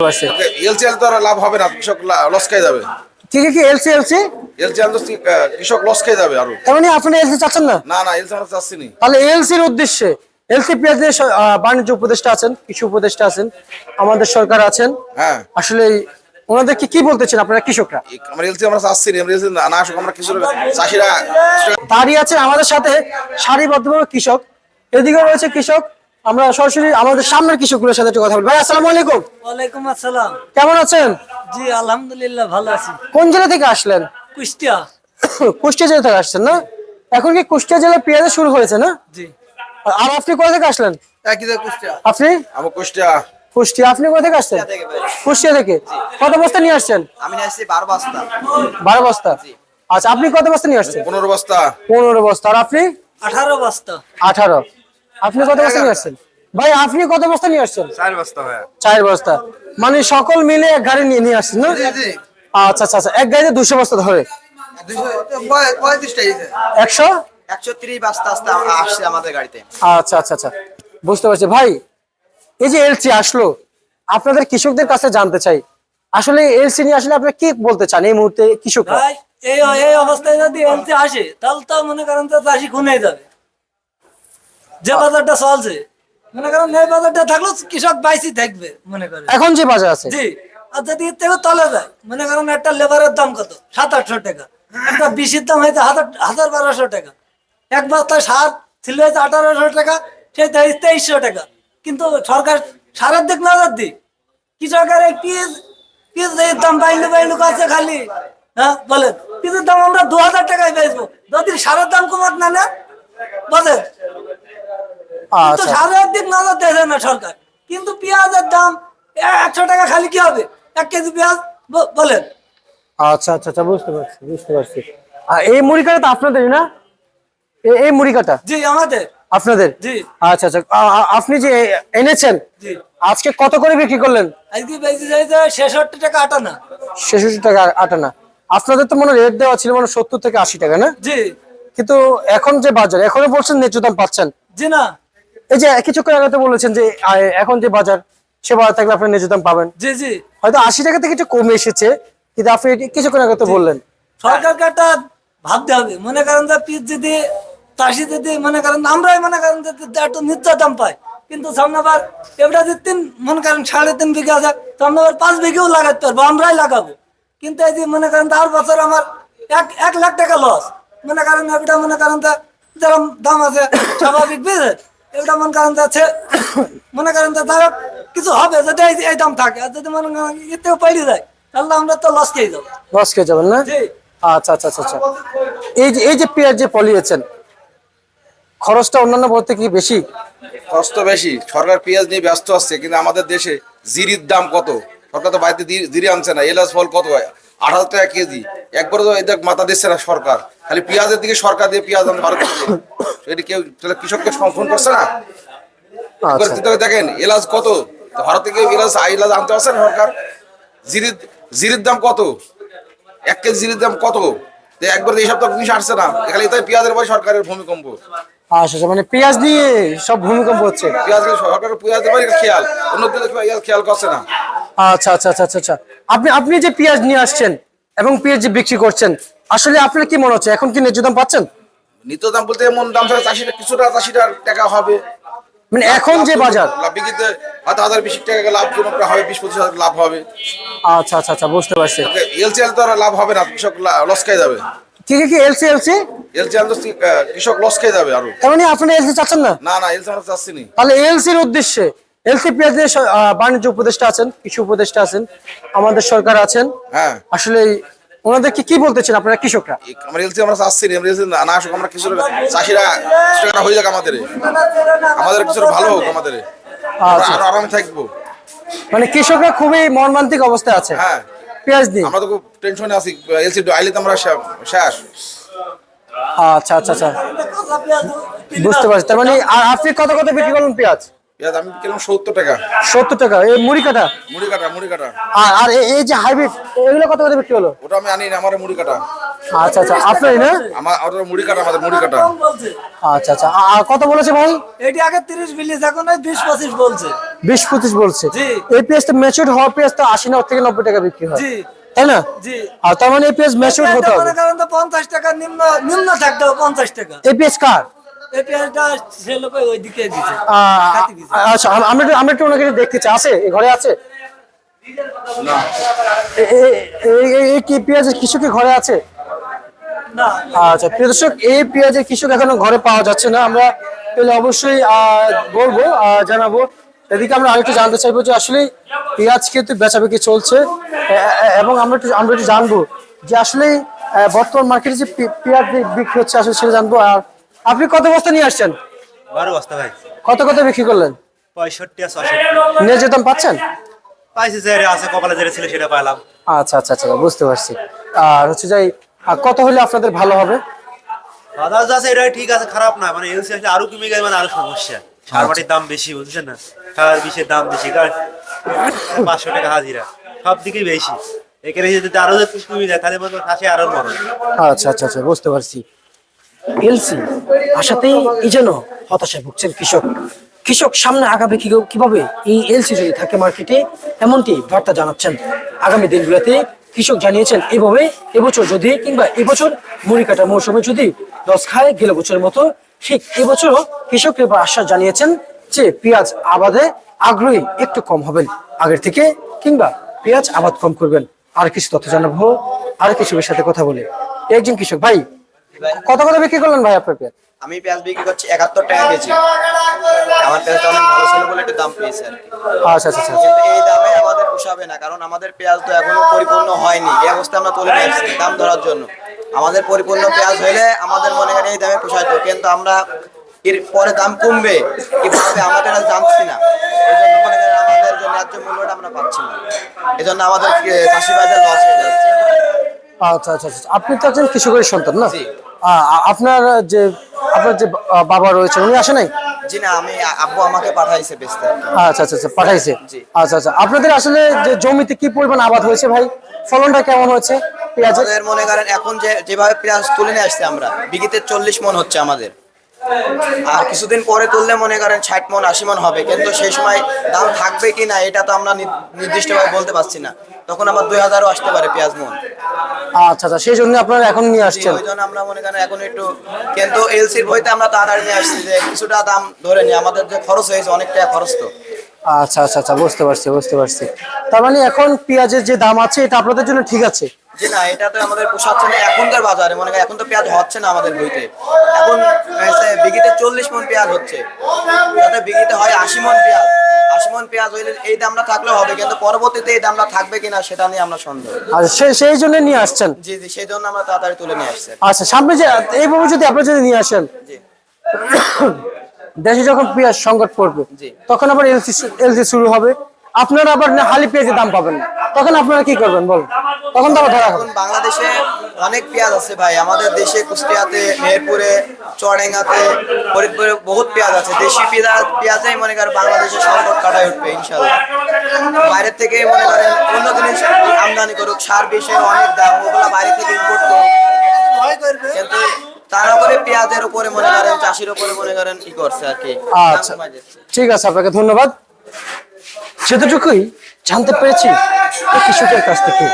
আছে। এলসিএল তো আর লাভ হবে না, কৃষক লস খেয়ে যাবে। ঠিক আছে, এলসি এলসি এলসিএল তো কৃষক লস খেয়ে যাবে আরো। তার মানে আপনি এলসি চাচ্ছেন না? না না, এলসি আমরা চাচ্ছি না। তাহলে এলসির উদ্দেশ্যে এলসি পেঁয়াজ নিয়ে বাণিজ্য উপদেষ্টা আছেন, কৃষি উপদেষ্টা আছেন, আমাদের সরকার আছেন। হ্যাঁ, আসলে ওনাদেরকে কি বলতেছেন আপনারা কৃষকরা? আমরা এলসি আমরা চাচ্ছি না, আমরা এলসি না আসুক, আমরা কৃষক চাষিরা দাঁড়িয়ে আছেন আমাদের সাথে সারিবদ্ধভাবে কৃষক, এদিকে রয়েছে কৃষক। আমরা সরাসরি আমাদের সামনের কৃষকগুলোর সাথে একটু কথা বলবো। ভাই আসসালামু আলাইকুম। ওয়ালাইকুম আসসালাম। কেমন আছেন? জি আলহামদুলিল্লাহ ভালো আছি। কোন জেলা থেকে আসলেন? কুষ্টিয়া। কুষ্টিয়া জেলা থেকে আসছেন না? এখন কি কুষ্টিয়া জেলায় পেঁয়াজ শুরু হয়েছে না? জি। আর আপনি কোথা থেকে আসলেন? একই জায়গায় কুষ্টিয়া। আপনি? আমার কুষ্টিয়া। কুষ্টিয়া। আপনি কোথা থেকে আসছেন? কুষ্টিয়া থেকে। কত বস্তা নিয়ে আসছেন? আমি আসছি 12 বস্তা। 12 বস্তা। আচ্ছা, আপনি কত বস্তা নিয়ে আসছেন? 15 বস্তা। 15 বস্তা। আর আপনি? 18 বস্তা। 18। আপনি কত বস্তা নিয়ে আসছেন? ভাই আপনি কত বস্তা নিয়ে আসছেন? 4 বস্তা ভাই। 4 বস্তা। মানে সকল মিলে এক গাড়ি নিয়ে আসছেন না? জি। আচ্ছা আচ্ছা আচ্ছা, এক গাড়িতে 200 বস্তা ধরে 100। 130 বস্তা আসছে আমাদের গাড়িতে। আচ্ছা আচ্ছা আচ্ছা, বুঝতে পারছি। ভাই এই যে এলসি আসলো, আপনাদের কৃষকদের কাছে জানতে চাই, আসলে এলসি নিয়ে আসলে আপনারা কি বলতে চান এই মুহূর্তে কৃষকরা? ভাই এই অবস্থায় যদি এলসি আসে তাহলে তো মনে করেন তো চাষি খুনে যাবে। যে বাজারটা চলছে মনে করেন এই বাজারটা থাকলেও কৃষক বাইসি থাকবে মনে করেন। এখন যে বাজার আছে। জি। আর যদি এর থেকে তলে যায় মনে করেন একটা লেবারের দাম কত 700-800 টাকা, একটা বিশির দাম হয়েছে 1000-1200 টাকা, এক বস্তায় সার ছিল হয়েছে 1800 টাকা, সেই 2300 টাকা। কিন্তু সরকার সারের দিক নজর দিক, কৃষকের এই পিস দাম বাইলু আছে খালি। হ্যাঁ বলেন, পিসের দাম আমরা 2000 টাকায় বেচবো যদি সারের দাম কমাত না না বলেন। কিন্তু আচ্ছা সারের দিক নজর দেয় না সরকার, কিন্তু পেঁয়াজের দাম 100 টাকা খালি কি হবে 1 কেজি পেঁয়াজ বলেন। আচ্ছা আচ্ছা আচ্ছা, বুঝতে পারছি বুঝতে পারছি। আর এই মুড়ি কাটা তো আপনাদের না? এই মুড়ি কাটা জি আমাদের। আপনাদের? জি। আচ্ছা আচ্ছা, আপনি যে এনেছেন জি। আজকে কত করে বিক্রি করলেন? আজকে বেশি যাইছে 66 টাকা আটানা। 66 টাকা আটানা। আপনাদের তো মনে রেট দেওয়া ছিল মানে 70 থেকে 80 টাকা না? জি। কিন্তু এখন যে বাজার, এখনো বলছেন ন্যায্য দাম পাচ্ছেন? জি না। এই যে কিছুক্ষণ আগে তো বলেছেন যে এখন যে বাজার সে বাজার থাকলে আপনি ন্যায্য দাম পাবেন। জি জি। হয়তো 80 টাকা থেকে একটু কমে এসেছে, কিন্তু আপনি কিছুক্ষণ আগে তো বললেন। সরকারকে একটা ভাবতে হবে মনে করেন যে পিস যদি চাষি যদি মনে করেন আমরাই মনে করেন যে একটু নিত্য দাম পাই, কিন্তু সামনে আবার এবার যদি মনে করেন 3.5 বিঘা আছে সামনে আবার 5 বিঘেও লাগাতে পারবো, আমরাই লাগাবো। কিন্তু এই যে মনে করেন 10 বছর আমার 1 লাখ টাকা লস মনে করেন। এটা মনে করেন যেরকম দাম আছে স্বাভাবিক বুঝে এটা মনে করেন যাচ্ছে মনে করেন যে যারা কিছু হবে যদি এই দাম থাকে, আর যদি মনে করেন এতেও পেরিয়ে যায় তাহলে আমরা তো লস খেয়ে যাবো। লস খেয়ে যাবেন না? জি। আচ্ছা আচ্ছা আচ্ছা আচ্ছা। এই যে পেঁয়াজ যে ফলিয়েছেন, খরচটা অন্যান্য বলতে কি বেশি? খরচ তো বেশি, সরকার পেঁয়াজ নিয়ে ব্যস্ত আছে, কিন্তু আমাদের দেশে জিরির দাম কত? সরকার তো বাড়িতে জিরি আনছে না। এলাচ ফল কত হয়? 8000 টাকা কেজি। একবারও তো এদের মাথা দিচ্ছে না সরকার, খালি পেঁয়াজের দিকে সরকার দিয়ে পেঁয়াজ আনতে ভারত থেকে। এটি কেউ তাহলে কৃষককে ফোন করছে না? আচ্ছা দেখেন এলাচ কত, ভারত থেকে এলাচ আনতে পারছে না সরকার। জিরির দাম কত? 1 কেজি জিরির দাম কত? একবার এই সপ্তাহ জিনিস আসছে না, খালি তাই পেঁয়াজের পরে সরকারের ভূমিকম্প। আচ্ছা আচ্ছা, মানে পেঁয়াজ নিয়ে সব ভূমিকম্প হচ্ছে। সরকারের পেঁয়াজের পরে খেয়াল, অন্য পেঁয়াজ খেয়াল করছে না। আচ্ছা আচ্ছা আচ্ছা আচ্ছা। আপনি যে পেঁয়াজ নিয়ে আসছেন এবং পেঁয়াজ যে বিক্রি করছেন, আসলে আপনার কি মনে হচ্ছে এখন কি ন্যায্য দাম পাচ্ছেন? নিত্য দাম বলতে এমন দাম ছাড়া চাষিরা কিছুটা চাষিটার টাকা হবে। মানে এখন যে বাজার লাভ বিক্রিতে হয়তো 1020 টাকা লাভজনক হবে, 20-25 লাভ হবে। আচ্ছা আচ্ছা আচ্ছা, বুঝতে পারছি। এলসিএল তো আর লাভ হবে না, কৃষক লস খেয়ে যাবে। কি এলসি এলসি এলসিএল তো কৃষক লস খেয়ে যাবে আরো। তার মানে আপনি এলসি চাচ্ছেন না? না না, এলসি আমরা চাচ্ছি না। তাহলে এলসির উদ্দেশ্যে এলসি পেঁয়াজ নিয়ে বাণিজ্য উপদেষ্টা আছেন, কৃষি উপদেষ্টা আছেন, আমাদের সরকার আছেন। হ্যাঁ, আসলে ওনাদেরকে কি বলতেছেন আপনারা কৃষকরা? আমরা এলসি আমরা চাচ্ছি না, আমরা এলসি না আসুক, আমরা কিছু চাষিরা কিছুটা হয়ে যাক, আমাদের কিছুটা ভালো হোক, আমাদের আচ্ছা, আরো আরামে থাকবো। মানে কৃষকরা খুবই মর্মান্তিক অবস্থায় আছে হ্যাঁ, পেঁয়াজ নিয়ে। আমরা তো খুব টেনশনে আছি, এলসি আইলে তো আমরা শেষ। আচ্ছা আচ্ছা আচ্ছা, বুঝতে পারছি। তার মানে আর আপনি কত বিক্রি করলেন পেঁয়াজ? পেঁয়াজ আমি কিনলাম 70 টাকা। 70 টাকা এই মুড়ি কাটা। মুড়ি কাটা। আর এই যে হাইব্রিড এগুলো কত করে বিক্রি হলো? ওটা আমি আনি না, আমার মুড়ি কাটা। আচ্ছা আচ্ছা, আপনারই না? আমার ওটা মুড়ি কাটা, আমাদের মুড়ি কাটা। কম বলছে আচ্ছা আচ্ছা, আর কত বলেছে ভাই? এটি আগে 30 বিলিজ, এখন 20-25 বলছে। 20-25 বলছে। জি। এই পেঁয়াজটা ম্যাচিউরড হওয়ার পেঁয়াজ তো 80 থেকে 90 টাকা বিক্রি হয়, জি তাই না? জি। আর তার মানে এই পেঁয়াজ ম্যাচিউরড হতে হবে। মনে করেন তো 50 টাকা নিম্ন থাকতে হবে, 50 টাকা। এই পেঁয়াজ কার? এই পেঁয়াজটা সে লোক ওইদিকে দিছে। আহ, কাটি দিছে। আচ্ছা, আমরা একটু ওনাকে দেখতে চাই। আছে এই ঘরে আছে? না, এই কি পেঁয়াজের কৃষক কি ঘরে আছে? না আচ্ছা প্রিয় দর্শক, এই পেঁয়াজের কৃষক এখনো ঘরে পাওয়া যাচ্ছে না। আমরা পেলে অবশ্যই বলবো, জানাবো। এদিকে আমরা আরেকটু জানতে চাইবো যে আসলে পেঁয়াজ কিন্তু বেচাবেচি চলছে, এবং আমরা একটু জানবো যে আসলে বর্তমান মার্কেটে যে পেঁয়াজ বিক্রি হচ্ছে আসলে সেটা জানবো। আর আপনি কত বস্তা নিয়ে আসছেন? 12 বস্তা ভাই। কত বিক্রি করলেন? 65 আর 66 ন্যায্য দাম পাচ্ছেন? পাইছি, যে আছে কপালে যেটা ছিল সেটা পাইলাম। আচ্ছা আচ্ছা আচ্ছা, বুঝতে পারছি। আর হচ্ছে যাই, কত হলে আপনাদের ভালো হবে? বাজার যা আছে এটা ঠিক আছে, খারাপ না। মানে এলসি আসলে আরো কমে গেলে মানে আরো সমস্যা। সার মাটির দাম বেশি, বুঝছেন না? সার বিষের দাম বেশি, কারণ 500 টাকা হাজিরা, সব দিকেই বেশি। এখানে যদি আরো যদি কমে যায় তাহলে মনে চাষে আরো মরণ। আচ্ছা আচ্ছা আচ্ছা, বুঝতে পারছি। এলসি আসাতেই এই জন্য হতাশায় ভুগছেন কৃষক সামনে আগাবে কিভাবে এই এলসি যদি থাকে মার্কেটে, এমনটি বার্তা জানাচ্ছেন। আগামী দিনগুলোতে কৃষক জানিয়েছেন এভাবে এবছর যদি কিংবা এবছর মুড়ি কাটার মৌসুমে যদি লস খায় গেল বছরের মতো, ঠিক এবছরও কৃষক এবার আশ্বাস জানিয়েছেন যে পেঁয়াজ আবাদে আগ্রহী একটু কম হবেন আগের থেকে, কিংবা পেঁয়াজ আবাদ কম করবেন। আর কিছু তথ্য জানাবো আর কৃষকের সাথে কথা বলে। একজন কৃষক ভাই, কত বিক্রি করলেন ভাই আপনার পেঁয়াজ? আমি পেঁয়াজ বিক্রি করছি 71 টাকা কেজি। আমার পেঁয়াজটা অনেক ভালো ছিল বলে একটু দাম পেয়েছে আর কি। আচ্ছা আচ্ছা আচ্ছা। কিন্তু এই দামে আমাদের পোষাবে না, কারণ আমাদের পেঁয়াজ তো এখনো পরিপূর্ণ হয়নি। এই অবস্থা আমরা তুলে নিয়ে আসছি দাম ধরার জন্য। আমাদের পরিপূর্ণ পেঁয়াজ হলে আমাদের মনে করেন এই দামে পোষাইতো, কিন্তু আমরা এর পরে দাম কমবে কিভাবে আমরা তো এটা জানছি না। এই জন্য মনে করেন আমাদের যে ন্যায্য মূল্যটা আমরা পাচ্ছি না, এই জন্য আমাদের চাষি ভাইদের লস হয়ে যাচ্ছে। আচ্ছা আচ্ছা আচ্ছা, আপনি তো একজন কৃষকের সন্তান না? জি। আপনার যে বাবা রয়েছে উনি আসে নাই? জি না, আমি আব্বু আমাকে পাঠাইছে বেচতে। আচ্ছা আচ্ছা আচ্ছা, পাঠাইছে। জি। আচ্ছা আচ্ছা, আপনাদের আসলে যে জমিতে কি পরিমাণ আবাদ হয়েছে ভাই? ফলনটা কেমন হয়েছে পেঁয়াজের? আমাদের মনে করেন এখন যেভাবে পেঁয়াজ তুলে নিয়ে আসছে আমরা, বিঘিতে 40 মন হচ্ছে আমাদের। আর কিছুদিন পরে তুললে মনে করেন 60 মন 80 মন হবে, কিন্তু সেই সময় দাম থাকবে কি না এটা তো আমরা নির্দিষ্টভাবে বলতে পারছি না। তখন আবার 2000ও আসতে পারে পেঁয়াজ মন। আচ্ছা আচ্ছা, সেই জন্য আপনারা এখন নিয়ে আসছেন। ওই জন্য আমরা মনে করেন এখন একটু, কিন্তু এলসির বইতে আমরা তাড়াতাড়ি নিয়ে আসছি যে কিছুটা দাম ধরে নিই, আমাদের যে খরচ হয়েছে অনেক টাকা খরচ তো। আচ্ছা আচ্ছা আচ্ছা, বুঝতে পারছি। তার মানে এখন পেঁয়াজের যে দাম আছে এটা আপনাদের জন্য ঠিক আছে? জি না, এটা তো আমাদের পোষাচ্ছে না এখনকার বাজারে। মনে করেন এখন তো পেঁয়াজ হচ্ছে না আমাদের বইতে। এখন বিঘিতে 40 মন পেঁয়াজ হচ্ছে, যাতে বিঘিতে হয় 80 মন পেঁয়াজ। 80 মন পেঁয়াজ হইলে এই দামটা থাকলেও হবে, কিন্তু পরবর্তীতে এই দামটা থাকবে কিনা সেটা নিয়ে আমরা সন্দেহ। আচ্ছা, সেই জন্য নিয়ে আসছেন? জি জি, সেই জন্য আমরা তাড়াতাড়ি তুলে নিয়ে আসছি। আচ্ছা, সামনে যে এইভাবে যদি আপনারা যদি নিয়ে আসেন, জি দেশে যখন পেঁয়াজ সংকট পড়বে, জি। তখন আবার এলসি শুরু হবে, আপনারা আবার হালি পেঁয়াজের দাম পাবেন না, তখন আপনারা কি করবেন বল? তখন তো আবার ধরা এখন হবে। বাংলাদেশে অনেক পেঁয়াজ আছে ভাই, আমাদের দেশে কুষ্টিয়াতে, মেহেরপুরে, চুয়াডাঙ্গাতে, ফরিদপুরে বহুত পেঁয়াজ আছে। দেশি পেঁয়াজেই মনে করেন বাংলাদেশের সংকট কাটায় উঠবে ইনশাল্লাহ। বাইরের থেকে মনে করেন অন্য জিনিস আমদানি করুক, সার বিষয়ে অনেক দাম, ওগুলা বাইরে থেকে ইম্পোর্ট করুক, কিন্তু তারা করে পেঁয়াজের উপরে মনে করেন চাষির উপরে মনে করেন কি করছে আর কি। আচ্ছা, ঠিক আছে, আপনাকে ধন্যবাদ। সেতটুকুই জানতে পেরেছি এই কৃষকের কাছ থেকে।